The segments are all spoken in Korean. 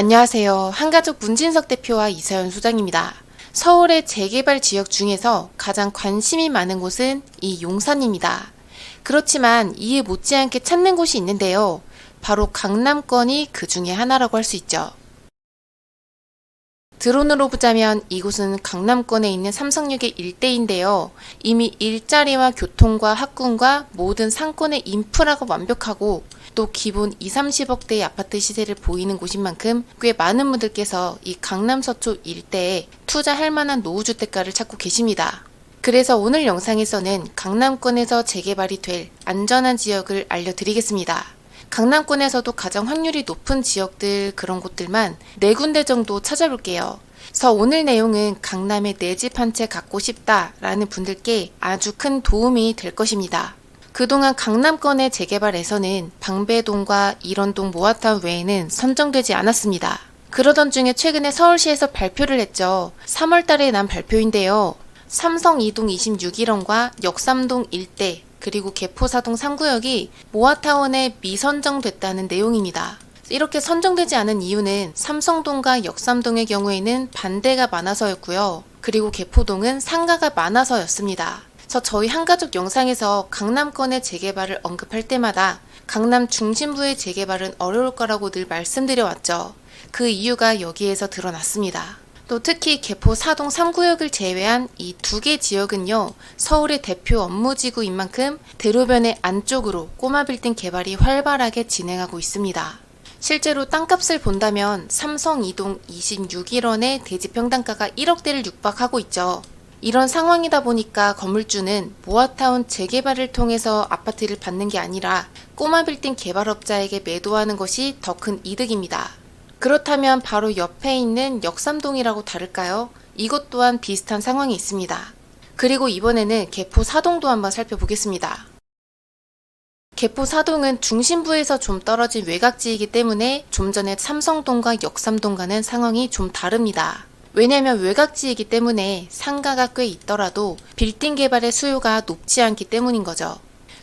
안녕하세요. 한가족 문진석 대표와 이서연 소장입니다. 서울의 재개발 지역 중에서 가장 관심이 많은 곳은 이 용산입니다. 그렇지만 이에 못지않게 찾는 곳이 있는데요. 바로 강남권이 그 중에 하나라고 할 수 있죠. 드론으로 보자면 이곳은 강남권에 있는 삼성역의 일대인데요. 이미 일자리와 교통과 학군과 모든 상권의 인프라가 완벽하고 또 기본 2, 30억대의 아파트 시세를 보이는 곳인 만큼 꽤 많은 분들께서 이 강남 서초 일대에 투자할 만한 노후주택가를 찾고 계십니다. 그래서 오늘 영상에서는 강남권에서 재개발이 될 안전한 지역을 알려드리겠습니다. 강남권에서도 가장 확률이 높은 지역들 그런 곳들만 4군데 정도 찾아볼게요. 그래서 오늘 내용은 강남에 내 집 한 채 갖고 싶다라는 분들께 아주 큰 도움이 될 것입니다. 그동안 강남권의 재개발에서는 방배동과 일원동 모아타운 외에는 선정되지 않았습니다. 그러던 중에 최근에 서울시에서 발표를 했죠. 3월 달에 난 발표인데요. 삼성 2동 26일원과 역삼동 일대 그리고 개포사동 3구역이 모아타운에 미선정됐다는 내용입니다. 이렇게 선정되지 않은 이유는 삼성동과 역삼동의 경우에는 반대가 많아서였고요. 그리고 개포동은 상가가 많아서였습니다. 그래서 저희 한가족 영상에서 강남권의 재개발을 언급할 때마다 강남 중심부의 재개발은 어려울 거라고 늘 말씀드려왔죠. 그 이유가 여기에서 드러났습니다. 또 특히 개포 사동 3구역을 제외한 이 2개 지역은요, 서울의 대표 업무지구인 만큼 대로변의 안쪽으로 꼬마 빌딩 개발이 활발하게 진행하고 있습니다. 실제로 땅값을 본다면 삼성 2동 26일원의 대지 평당가가 1억대를 육박하고 있죠. 이런 상황이다 보니까 건물주는 모아타운 재개발을 통해서 아파트를 받는 게 아니라 꼬마 빌딩 개발업자에게 매도하는 것이 더 큰 이득입니다. 그렇다면 바로 옆에 있는 역삼동이라고 다를까요? 이것 또한 비슷한 상황이 있습니다. 그리고 이번에는 개포 사동도 한번 살펴보겠습니다. 개포 사동은 중심부에서 좀 떨어진 외곽지이기 때문에 좀 전에 삼성동과 역삼동과는 상황이 좀 다릅니다. 왜냐하면 외곽지이기 때문에 상가가 꽤 있더라도 빌딩 개발의 수요가 높지 않기 때문인 거죠.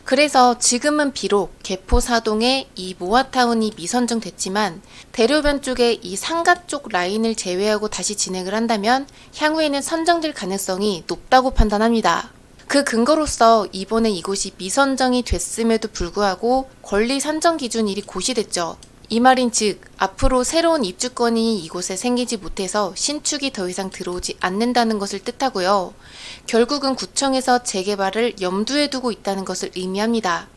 그래서 지금은 비록 개포 사동에 이 모아타운이 미선정됐지만 대로변 쪽에 이 상가 쪽 라인을 제외하고 다시 진행을 한다면 향후에는 선정될 가능성이 높다고 판단합니다. 그 근거로서 이번에 이곳이 미선정이 됐음에도 불구하고 권리 산정 기준일이 고시됐죠. 이 말인즉 앞으로 새로운 입주권이 이곳에 생기지 못해서 신축이 더 이상 들어오지 않는다는 것을 뜻하고요. 결국은 구청에서 재개발을 염두에 두고 있다는 것을 의미합니다.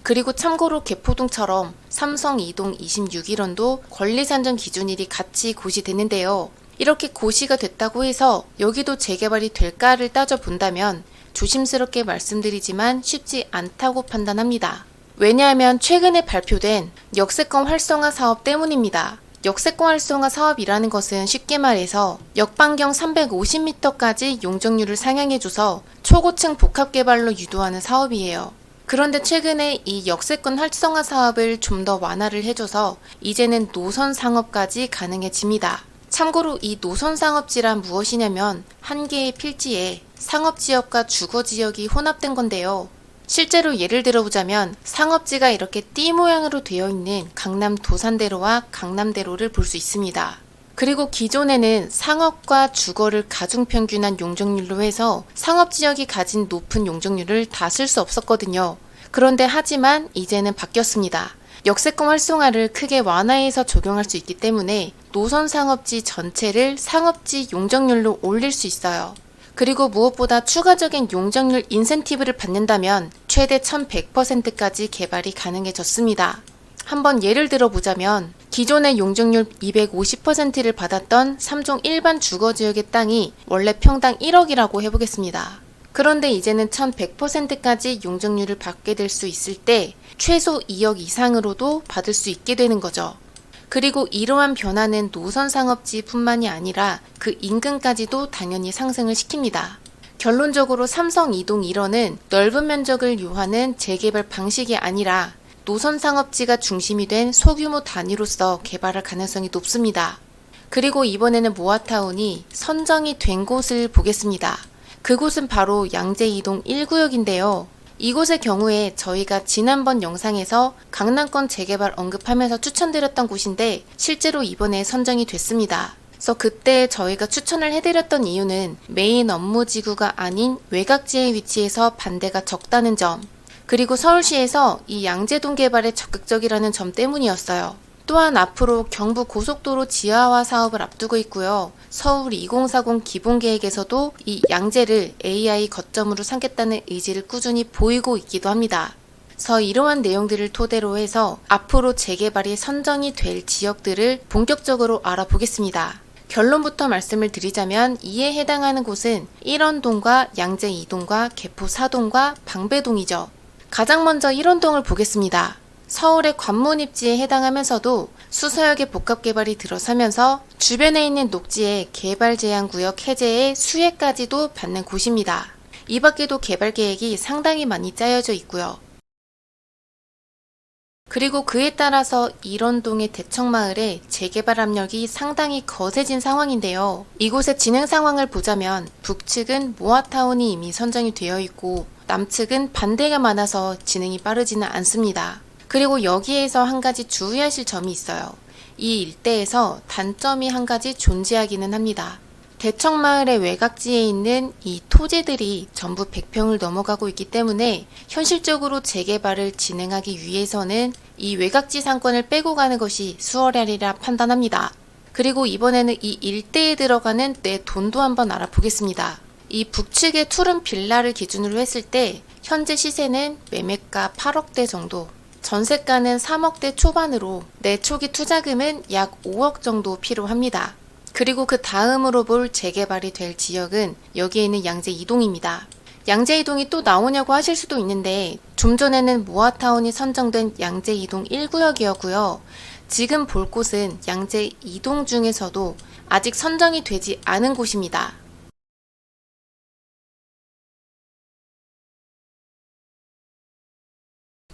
그리고 참고로 개포동처럼 삼성 2동 26일원도 권리산정 기준일이 같이 고시됐는데요. 이렇게 고시가 됐다고 해서 여기도 재개발이 될까를 따져본다면 조심스럽게 말씀드리지만 쉽지 않다고 판단합니다. 왜냐하면 최근에 발표된 역세권 활성화 사업 때문입니다. 역세권 활성화 사업이라는 것은 쉽게 말해서 역반경 350m까지 용적률을 상향해줘서 초고층 복합개발로 유도하는 사업이에요. 그런데 최근에 이 역세권 활성화 사업을 좀 더 완화를 해줘서 이제는 노선 상업까지 가능해집니다. 참고로 이 노선 상업지란 무엇이냐면 한 개의 필지에 상업지역과 주거지역이 혼합된 건데요. 실제로 예를 들어보자면 상업지가 이렇게 띠 모양으로 되어 있는 강남 도산대로와 강남대로를 볼 수 있습니다. 그리고 기존에는 상업과 주거를 가중평균한 용적률로 해서 상업지역이 가진 높은 용적률을 다 쓸 수 없었거든요. 그런데 하지만 이제는 바뀌었습니다. 역세권 활성화를 크게 완화해서 적용할 수 있기 때문에 노선 상업지 전체를 상업지 용적률로 올릴 수 있어요. 그리고 무엇보다 추가적인 용적률 인센티브를 받는다면 최대 1100%까지 개발이 가능해졌습니다. 한번 예를 들어보자면 기존의 용적률 250%를 받았던 3종 일반 주거지역의 땅이 원래 평당 1억이라고 해보겠습니다. 그런데 이제는 1100%까지 용적률을 받게 될 수 있을 때 최소 2억 이상으로도 받을 수 있게 되는 거죠. 그리고 이러한 변화는 노선 상업지 뿐만이 아니라 그 인근까지도 당연히 상승을 시킵니다. 결론적으로 삼성 2동 1원은 넓은 면적을 요하는 재개발 방식이 아니라 노선 상업지가 중심이 된 소규모 단위로서 개발할 가능성이 높습니다. 그리고 이번에는 모아타운이 선정이 된 곳을 보겠습니다. 그곳은 바로 양재 2동 1구역인데요. 이곳의 경우에 저희가 지난번 영상에서 강남권 재개발 언급하면서 추천드렸던 곳인데 실제로 이번에 선정이 됐습니다. 그래서 그때 저희가 추천을 해드렸던 이유는 메인 업무지구가 아닌 외곽지에 위치해서 반대가 적다는 점, 그리고 서울시에서 이 양재동 개발에 적극적이라는 점 때문이었어요. 또한 앞으로 경부 고속도로 지하화 사업을 앞두고 있고요. 서울 2040 기본계획에서도 이 양재를 AI 거점으로 삼겠다는 의지를 꾸준히 보이고 있기도 합니다. 그래서 이러한 내용들을 토대로 해서 앞으로 재개발이 선정이 될 지역들을 본격적으로 알아보겠습니다. 결론부터 말씀을 드리자면 이에 해당하는 곳은 일원동과 양재 2동과 개포 4동과 방배동이죠. 가장 먼저 일원동을 보겠습니다. 서울의 관문 입지에 해당하면서도 수서역의 복합개발이 들어서면서 주변에 있는 녹지의 개발 제한 구역 해제의 수혜까지도 받는 곳입니다. 이 밖에도 개발 계획이 상당히 많이 짜여져 있고요. 그리고 그에 따라서 일원동의 대청마을의 재개발 압력이 상당히 거세진 상황인데요. 이곳의 진행 상황을 보자면 북측은 모아타운이 이미 선정이 되어 있고 남측은 반대가 많아서 진행이 빠르지는 않습니다. 그리고 여기에서 한 가지 주의하실 점이 있어요. 이 일대에서 단점이 한 가지 존재하기는 합니다. 대청마을의 외곽지에 있는 이 토지들이 전부 100평을 넘어가고 있기 때문에 현실적으로 재개발을 진행하기 위해서는 이 외곽지 상권을 빼고 가는 것이 수월하리라 판단합니다. 그리고 이번에는 이 일대에 들어가는 내 돈도 한번 알아보겠습니다. 이 북측의 투룸 빌라를 기준으로 했을 때 현재 시세는 매매가 8억대 정도, 전세가는 3억대 초반으로 내 초기 투자금은 약 5억 정도 필요합니다. 그리고 그 다음으로 볼 재개발이 될 지역은 여기에 있는 양재 2동입니다. 양재 2동이 또 나오냐고 하실 수도 있는데 좀 전에는 모아타운이 선정된 양재 2동 1구역이었고요. 지금 볼 곳은 양재 2동 중에서도 아직 선정이 되지 않은 곳입니다.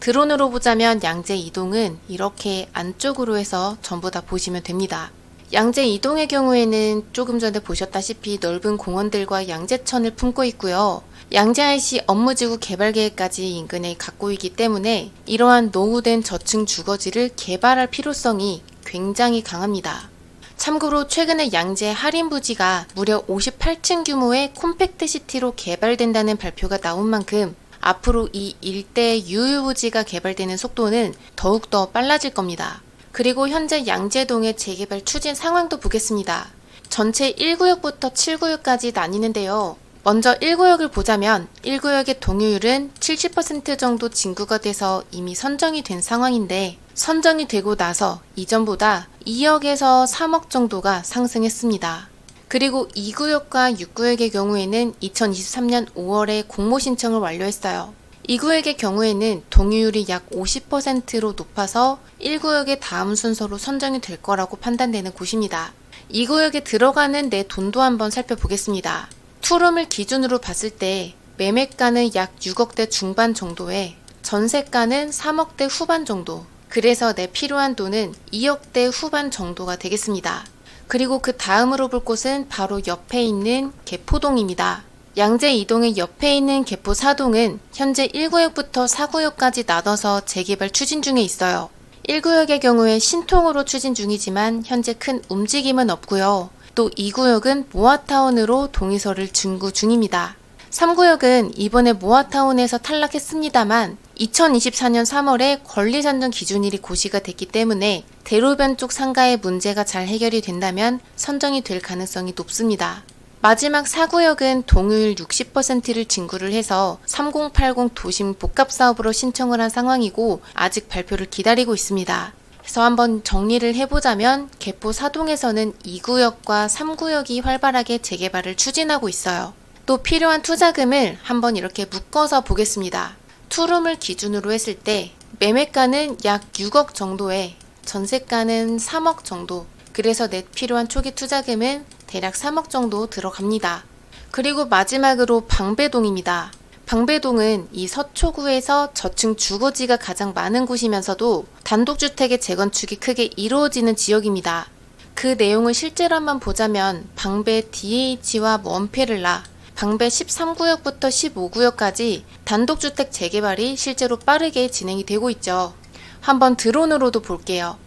드론으로 보자면 양재 2동은 이렇게 안쪽으로 해서 전부 다 보시면 됩니다. 양재 2동의 경우에는 조금 전에 보셨다시피 넓은 공원들과 양재천을 품고 있고요. 양재IC 업무지구 개발계획까지 인근에 갖고 있기 때문에 이러한 노후된 저층 주거지를 개발할 필요성이 굉장히 강합니다. 참고로 최근에 양재 할인부지가 무려 58층 규모의 콤팩트 시티로 개발된다는 발표가 나온 만큼 앞으로 이 일대 유휴부지가 개발되는 속도는 더욱더 빨라질 겁니다. 그리고 현재 양재동의 재개발 추진 상황도 보겠습니다. 전체 1구역부터 7구역까지 나뉘는데요. 먼저 1구역을 보자면 1구역의 동의율은 70% 정도 진구가 돼서 이미 선정이 된 상황인데 선정이 되고 나서 이전보다 2억에서 3억 정도가 상승했습니다. 그리고 2구역과 6구역의 경우에는 2023년 5월에 공모 신청을 완료했어요. 2구역의 경우에는 동의율이 약 50%로 높아서 1구역의 다음 순서로 선정이 될 거라고 판단되는 곳입니다. 2구역에 들어가는 내 돈도 한번 살펴보겠습니다. 투룸을 기준으로 봤을 때 매매가는 약 6억대 중반 정도에 전세가는 3억대 후반 정도, 그래서 내 필요한 돈은 2억대 후반 정도가 되겠습니다. 그리고 그 다음으로 볼 곳은 바로 옆에 있는 개포동입니다. 양재 2동의 옆에 있는 개포 4동은 현재 1구역부터 4구역까지 나눠서 재개발 추진 중에 있어요. 1구역의 경우에 신통으로 추진 중이지만 현재 큰 움직임은 없고요. 또 2구역은 모아타운으로 동의서를 준구 중입니다. 3구역은 이번에 모아타운에서 탈락했습니다만 2024년 3월에 권리산정 기준일이 고시가 됐기 때문에 대로변 쪽 상가의 문제가 잘 해결이 된다면 선정이 될 가능성이 높습니다. 마지막 4구역은 동의율 60%를 진구를 해서 3080 도심 복합사업으로 신청을 한 상황이고 아직 발표를 기다리고 있습니다. 그래서 한번 정리를 해보자면 개포 4동에서는 2구역과 3구역이 활발하게 재개발을 추진하고 있어요. 또 필요한 투자금을 한번 이렇게 묶어서 보겠습니다. 투룸을 기준으로 했을 때 매매가는 약 6억 정도에 전세가는 3억 정도, 그래서 내 필요한 초기 투자금은 대략 3억 정도 들어갑니다. 그리고 마지막으로 방배동입니다. 방배동은 이 서초구에서 저층 주거지가 가장 많은 곳이면서도 단독주택의 재건축이 크게 이루어지는 지역입니다. 그 내용을 실제로 한번 보자면 방배 DH와 원페를라, 방배 13구역부터 15구역까지 단독주택 재개발이 실제로 빠르게 진행이 되고 있죠. 한번 드론으로도 볼게요.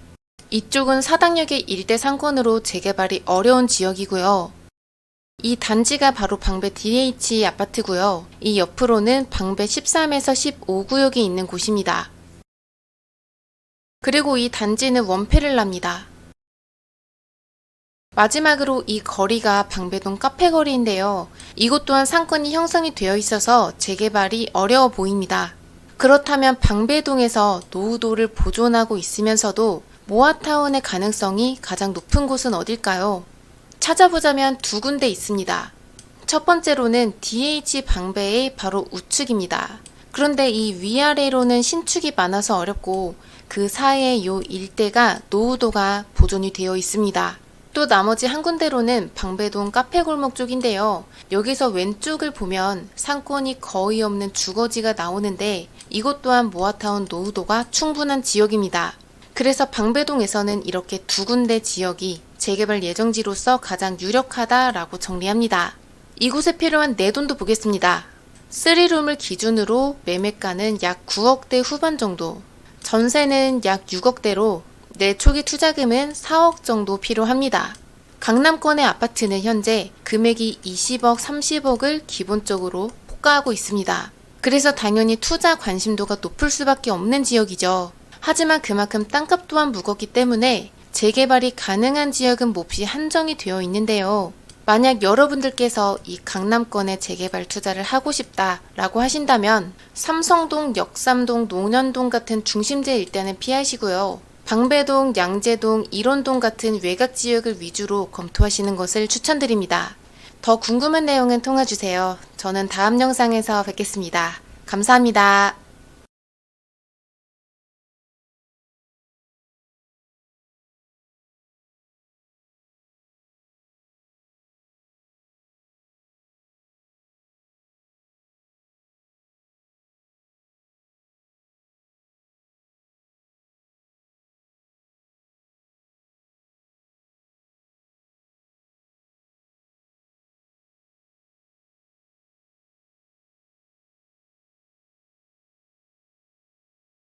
이쪽은 사당역의 일대 상권으로 재개발이 어려운 지역이고요. 이 단지가 바로 방배 DH 아파트고요. 이 옆으로는 방배 13에서 15구역이 있는 곳입니다. 그리고 이 단지는 원패를 납니다. 마지막으로 이 거리가 방배동 카페거리인데요. 이곳 또한 상권이 형성이 되어 있어서 재개발이 어려워 보입니다. 그렇다면 방배동에서 노후도를 보존하고 있으면서도 모아타운의 가능성이 가장 높은 곳은 어딜까요? 찾아보자면 두 군데 있습니다. 첫 번째로는 DH 방배의 바로 우측입니다. 그런데 이 위아래로는 신축이 많아서 어렵고 그 사이에 요 일대가 노후도가 보존이 되어 있습니다. 또 나머지 한 군데로는 방배동 카페골목 쪽인데요. 여기서 왼쪽을 보면 상권이 거의 없는 주거지가 나오는데 이곳 또한 모아타운 노후도가 충분한 지역입니다. 그래서 방배동에서는 이렇게 두 군데 지역이 재개발 예정지로서 가장 유력하다라고 정리합니다. 이곳에 필요한 내돈도 보겠습니다. 3룸을 기준으로 매매가는 약 9억대 후반 정도, 전세는 약 6억대로 내 초기 투자금은 4억 정도 필요합니다. 강남권의 아파트는 현재 금액이 20억, 30억을 기본적으로 호가하고 있습니다. 그래서 당연히 투자 관심도가 높을 수밖에 없는 지역이죠. 하지만 그만큼 땅값 또한 무겁기 때문에 재개발이 가능한 지역은 몹시 한정이 되어 있는데요. 만약 여러분들께서 이 강남권에 재개발 투자를 하고 싶다라고 하신다면 삼성동, 역삼동, 논현동 같은 중심지 일대는 피하시고요. 방배동, 양재동, 일원동 같은 외곽 지역을 위주로 검토하시는 것을 추천드립니다. 더 궁금한 내용은 통화주세요. 저는 다음 영상에서 뵙겠습니다. 감사합니다.